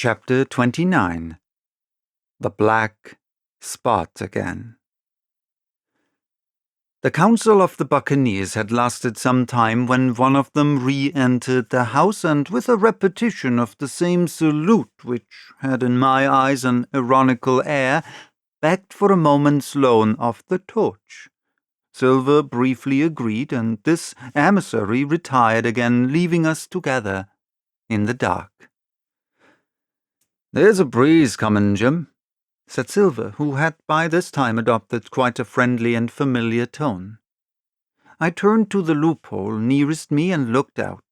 Chapter 29 The Black Spot Again. The council of the buccaneers had lasted some time when one of them re-entered the house, and with a repetition of the same salute, which had in my eyes an ironical air, begged for a moment's loan of the torch. Silver briefly agreed, and this emissary retired again, leaving us together in the dark. "There's a breeze comin', Jim," said Silver, who had by this time adopted quite a friendly and familiar tone. I turned to the loophole nearest me and looked out.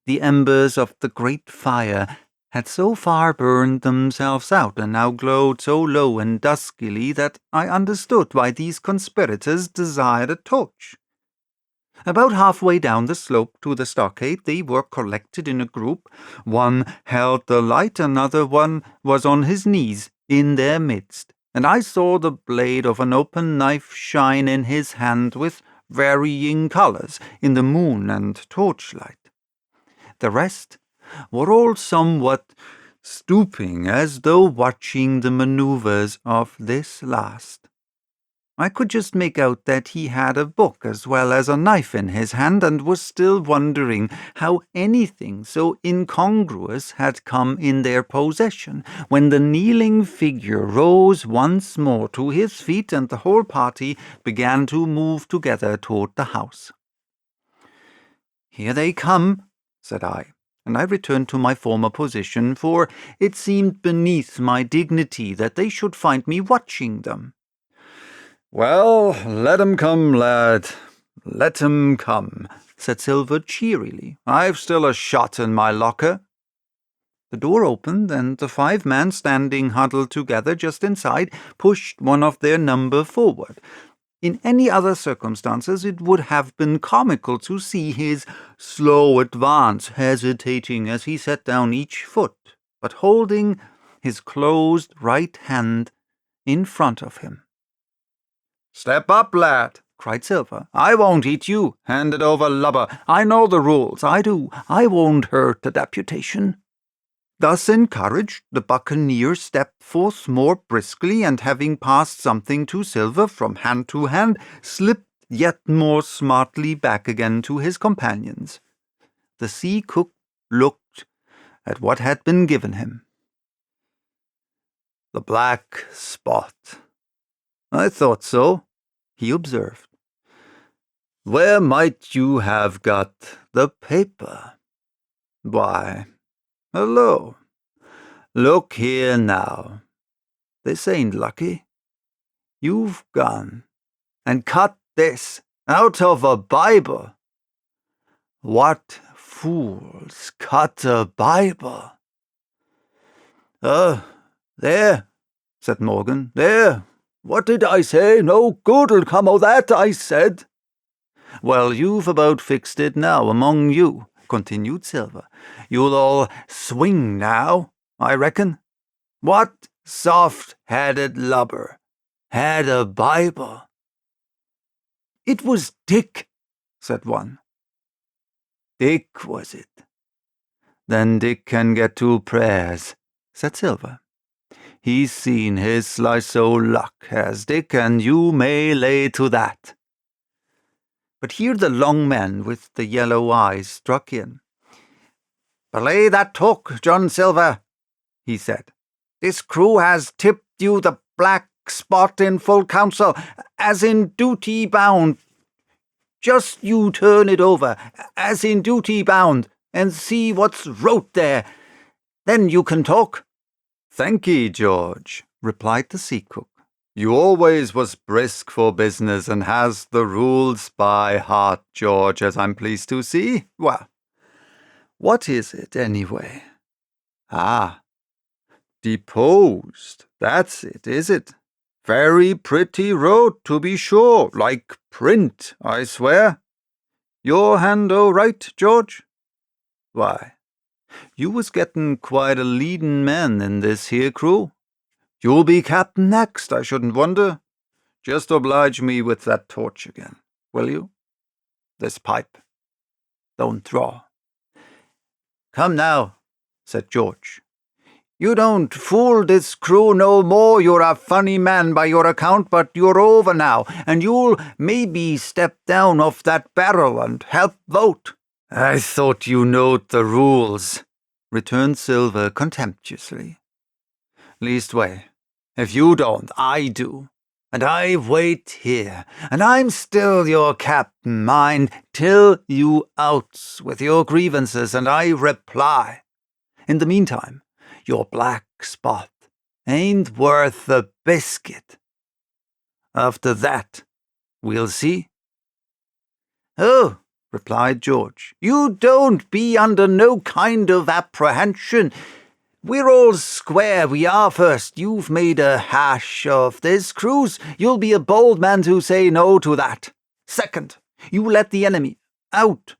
The embers of the great fire had so far burned themselves out and now glowed so low and duskily that I understood why these conspirators desired a torch. About halfway down the slope to the stockade, they were collected in a group. One held the light, another one was on his knees in their midst, and I saw the blade of an open knife shine in his hand with varying colors in the moon and torchlight. The rest were all somewhat stooping, as though watching the maneuvers of this last. I could just make out that he had a book as well as a knife in his hand, and was still wondering how anything so incongruous had come in their possession, when the kneeling figure rose once more to his feet and the whole party began to move together toward the house. "Here they come," said I, and I returned to my former position, for it seemed beneath my dignity that they should find me watching them. "Well, let 'em come, lad, let 'em come," said Silver cheerily. "I've still a shot in my locker." The door opened, and the 5 men standing huddled together just inside pushed one of their number forward. In any other circumstances it would have been comical to see his slow advance, hesitating as he set down each foot, but holding his closed right hand in front of him. "Step up, lad," cried Silver. "I won't eat you. Hand it over, lubber. I know the rules, I do. I won't hurt the deputation." Thus encouraged, the buccaneer stepped forth more briskly, and having passed something to Silver from hand to hand, slipped yet more smartly back again to his companions. The sea cook looked at what had been given him. "The black spot. I thought so," he observed. "Where might you have got the paper? Why, hello, look here now. This ain't lucky. You've gone and cut this out of a Bible. What fools cut a Bible?" There," said Morgan, "there. What did I say? No good'll come o' that, I said." "Well, you've about fixed it now among you," continued Silver. "You'll all swing now, I reckon. What soft-headed lubber had a Bible?" "It was Dick," said one. "Dick, was it? Then Dick can get 2 prayers," said Silver. "He's seen his slice o' luck, has Dick, and you may lay to that." But here the long man with the yellow eyes struck in. "Belay that talk, John Silver," he said. "This crew has tipped you the black spot in full council, as in duty bound. Just you turn it over, as in duty bound, and see what's wrote there. Then you can talk." "Thank ye, George," replied the sea cook. "You always was brisk for business, and has the rules by heart, George, as I'm pleased to see. Well, what is it, anyway? Ah, deposed, that's it, is it? Very pretty wrote, to be sure, like print, I swear. Your hand all right, George? Why, you was getting quite a leadin' man in this here crew. You'll be captain next, I shouldn't wonder. Just oblige me with that torch again, will you? This pipe. Don't draw." "Come now," said George. You don't fool this crew no more. You're a funny man by your account, but you're over now, and you'll maybe step down off that barrel and help vote. I thought you knowed the rules, returned Silver contemptuously. Leastway, if you don't, I do. And I wait here, and I'm still your captain, mind, till you outs with your grievances, and I reply. In the meantime, your black spot ain't worth a biscuit. After that, we'll see. Oh, replied George, you don't be under no kind of apprehension. We're all square, we are. First, you've made a hash of this cruise. You'll be a bold man to say no to that. Second, you let the enemy out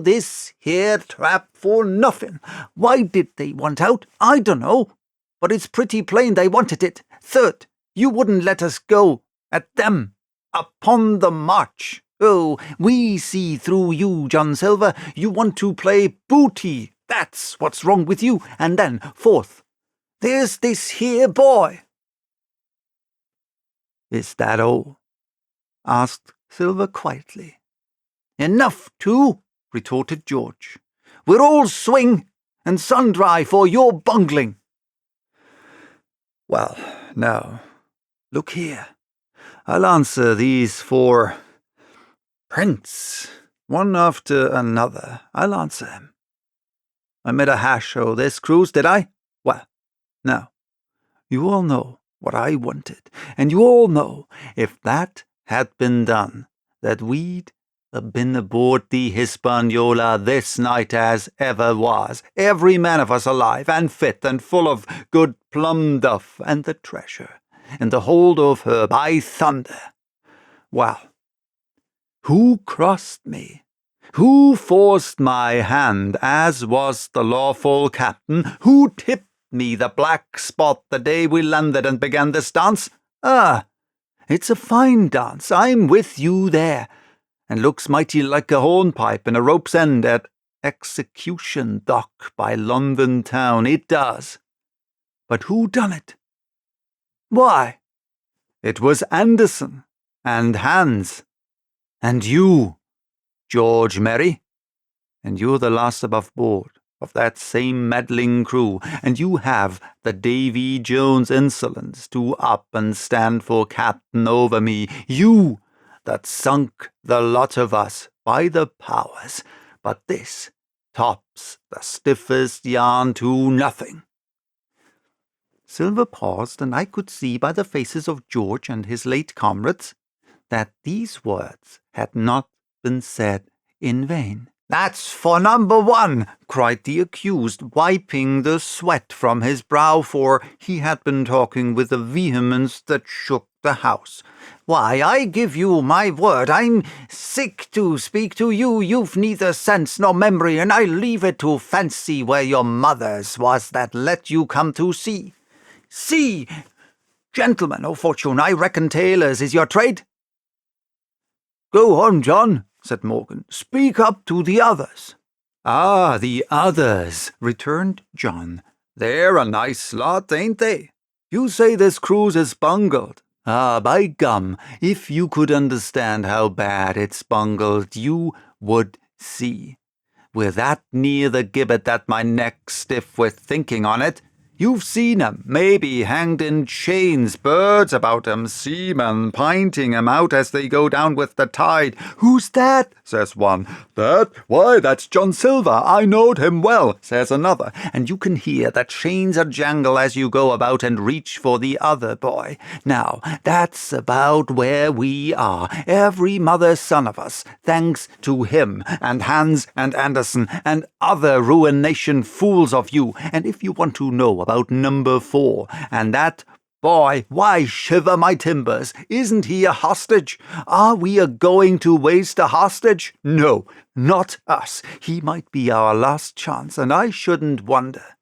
this here trap for nothing. Why did they want out? I dunno, but it's pretty plain they wanted it. Third, you wouldn't let us go at them upon the march. Oh, we see through you, John Silver. You want to play booty. That's what's wrong with you. And then, fourth, there's this here boy. Is that all? Asked Silver quietly. Enough too, retorted George. We're all swing and sun-dry for your bungling. Well, now, look here. I'll answer these 4 prints, one after another. I'll answer him. I made a hash o' this cruise, did I? Well, now, you all know what I wanted, and you all know, if that had been done, that we'd been aboard the Hispaniola this night as ever was, every man of us alive and fit and full of good plum duff, and the treasure in the hold of her, by thunder. Well, who crossed me? Who forced my hand, as was the lawful captain? Who tipped me the black spot the day we landed and began this dance? Ah, it's a fine dance, I'm with you there, and looks mighty like a hornpipe in a rope's end at Execution Dock by London town, it does. But who done it? Why, it was Anderson, and Hans, and you, George Merry, and you're the last above board of that same meddling crew, and you have the Davy Jones insolence to up and stand for captain over me, you that sunk the lot of us by the powers, but this tops the stiffest yarn to nothing. Silver paused, and I could see by the faces of George and his late comrades that these words had not been said in vain. That's for number 1, cried the accused, wiping the sweat from his brow, for he had been talking with a vehemence that shook the house. Why, I give you my word, I'm sick to speak to you. You've neither sense nor memory, and I leave it to fancy where your mother's was that let you come to sea. See, gentlemen of fortune, I reckon tailors is your trade. Go on, John, said Morgan. Speak up to the others. Ah, the others, returned John. They're a nice lot, ain't they? You say this cruise is bungled. Ah, by gum, if you could understand how bad it's bungled, you would see. We're that near the gibbet that my neck's stiff with thinking on it. You've seen 'em, maybe, hanged in chains, birds about 'em, seamen pinting 'em out as they go down with the tide. Who's that? Says one. That? Why, that's John Silver. I knowed him well, says another. And you can hear the chains a jangle as you go about and reach for the other boy. Now, that's about where we are, every mother's son of us, thanks to him, and Hans and Anderson, and other ruination fools of you. And if you want to know about number 4, and that boy, why, shiver my timbers, isn't he a hostage? Are we a-going to waste a hostage? No, not us. He might be our last chance, and I shouldn't wonder.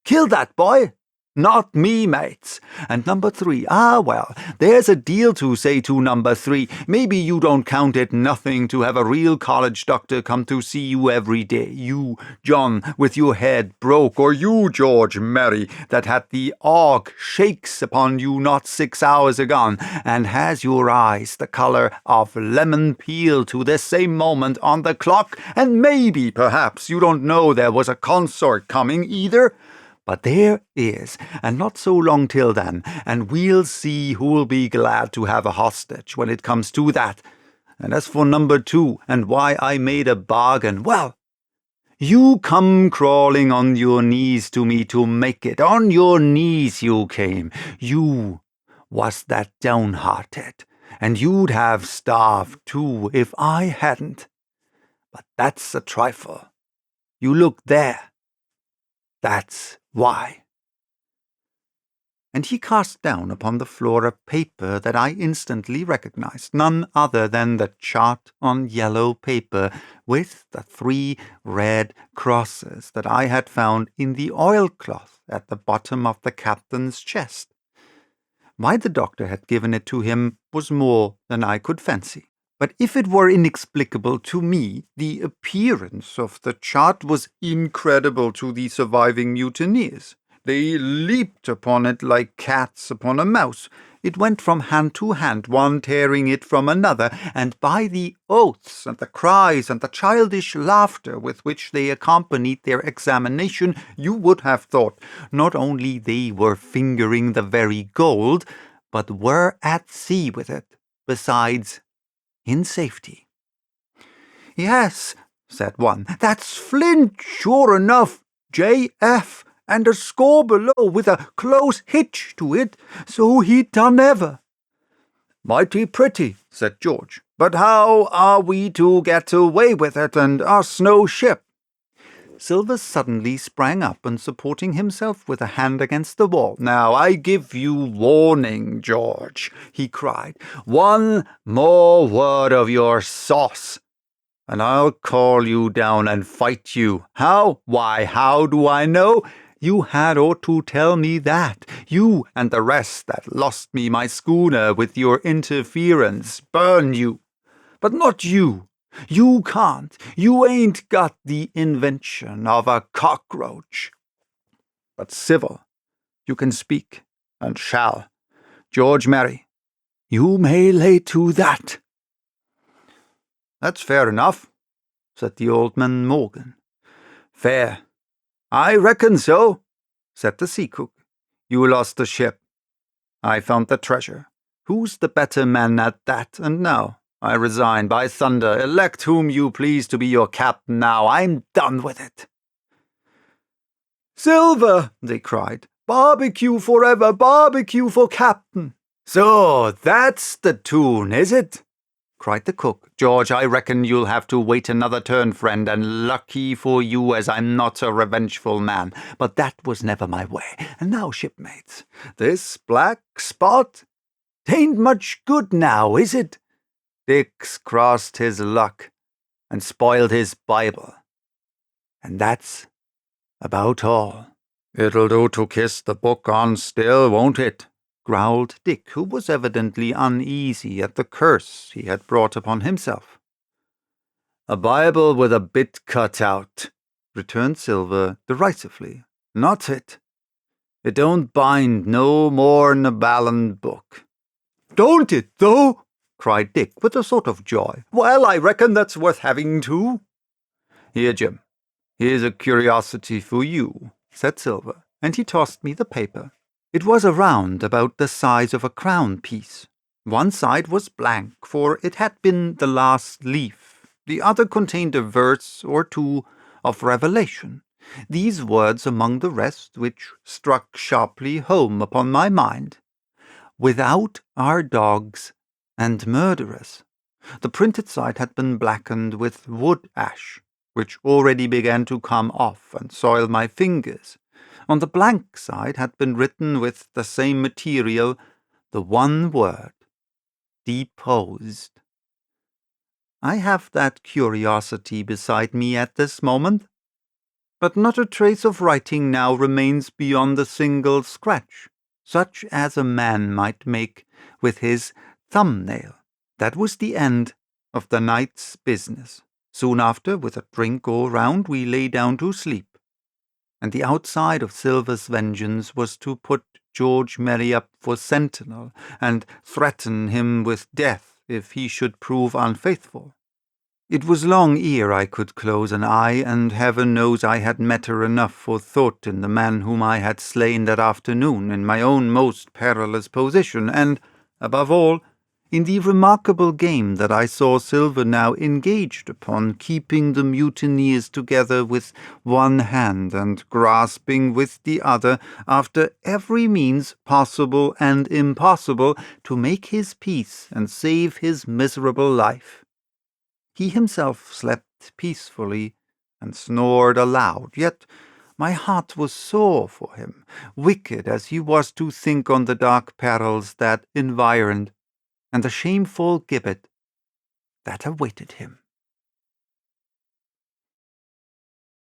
Kill that boy, Not me, mates. And number 3, well, there's a deal to say to number 3. Maybe you don't count it nothing to have a real college doctor come to see you every day. You, John, with your head broke, or you, George Mary, that had the ague shakes upon you not 6 hours agone, and has your eyes the colour of lemon peel to this same moment on the clock, and maybe, perhaps, you don't know there was a consort coming either. But there is, and not so long till then, and we'll see who'll be glad to have a hostage when it comes to that. And as for number 2, and why I made a bargain, well, you come crawling on your knees to me to make it. On your knees you came. You was that downhearted, and you'd have starved too if I hadn't. But that's a trifle. You look there. That's why. And he cast down upon the floor a paper that I instantly recognized, none other than the chart on yellow paper with the 3 red crosses that I had found in the oilcloth at the bottom of the captain's chest. Why the doctor had given it to him was more than I could fancy. But if it were inexplicable to me, the appearance of the chart was incredible to the surviving mutineers. They leaped upon it like cats upon a mouse. It went from hand to hand, one tearing it from another, and by the oaths and the cries and the childish laughter with which they accompanied their examination, you would have thought not only they were fingering the very gold, but were at sea with it, besides in safety. Yes, said one, that's Flint, sure enough, J.F., and a score below with a close hitch to it, so he'd done ever. Mighty pretty, said George, but how are we to get away with it, and us no ship? Silver suddenly sprang up and supporting himself with a hand against the wall. Now I give you warning, George, he cried. One more word of your sauce, and I'll call you down and fight you. How? Why, how do I know? You had ought to tell me that. You and the rest that lost me my schooner with your interference. Burn you. But not you. You can't. You ain't got the invention of a cockroach. But civil, you can speak, and shall. George Mary, you may lay to that. That's fair enough, said the old man Morgan. Fair. I reckon so, said the sea cook. You lost the ship. I found the treasure. Who's the better man at that? And now I resign, by thunder. Elect whom you please to be your captain now. I'm done with it. Silver, they cried. Barbecue forever, barbecue for captain. So that's the tune, is it? Cried the cook. George, I reckon you'll have to wait another turn, friend, and lucky for you as I'm not a revengeful man. But that was never my way. And now, shipmates, this black spot, 'tain't much good now, is it? Dick's crossed his luck and spoiled his Bible. And that's about all. It'll do to kiss the book on still, won't it? Growled Dick, who was evidently uneasy at the curse he had brought upon himself. A Bible with a bit cut out, returned Silver derisively. Not it. It don't bind no more'n a Ballan book. Don't it, though? Cried Dick, with a sort of joy. Well, I reckon that's worth having too. Here, Jim, here's a curiosity for you, said Silver, and he tossed me the paper. It was a round about the size of a crown piece. One side was blank, for it had been the last leaf. The other contained a verse or two of Revelation, these words among the rest, which struck sharply home upon my mind. Without are dogs and murderers. The printed side had been blackened with wood ash, which already began to come off and soil my fingers. On the blank side had been written with the same material the one word, deposed. I have that curiosity beside me at this moment, but not a trace of writing now remains beyond a single scratch, such as a man might make with his thumbnail. That was the end of the night's business. Soon after, with a drink all round, we lay down to sleep. And the outside of Silver's vengeance was to put George Merry up for sentinel, and threaten him with death if he should prove unfaithful. It was long ere I could close an eye, and heaven knows I had matter enough for thought in the man whom I had slain that afternoon in my own most perilous position, and, above all, in the remarkable game that I saw Silver now engaged upon, keeping the mutineers together with one hand and grasping with the other after every means possible and impossible to make his peace and save his miserable life. He himself slept peacefully and snored aloud, yet my heart was sore for him, wicked as he was to think on the dark perils that environed, and the shameful gibbet that awaited him.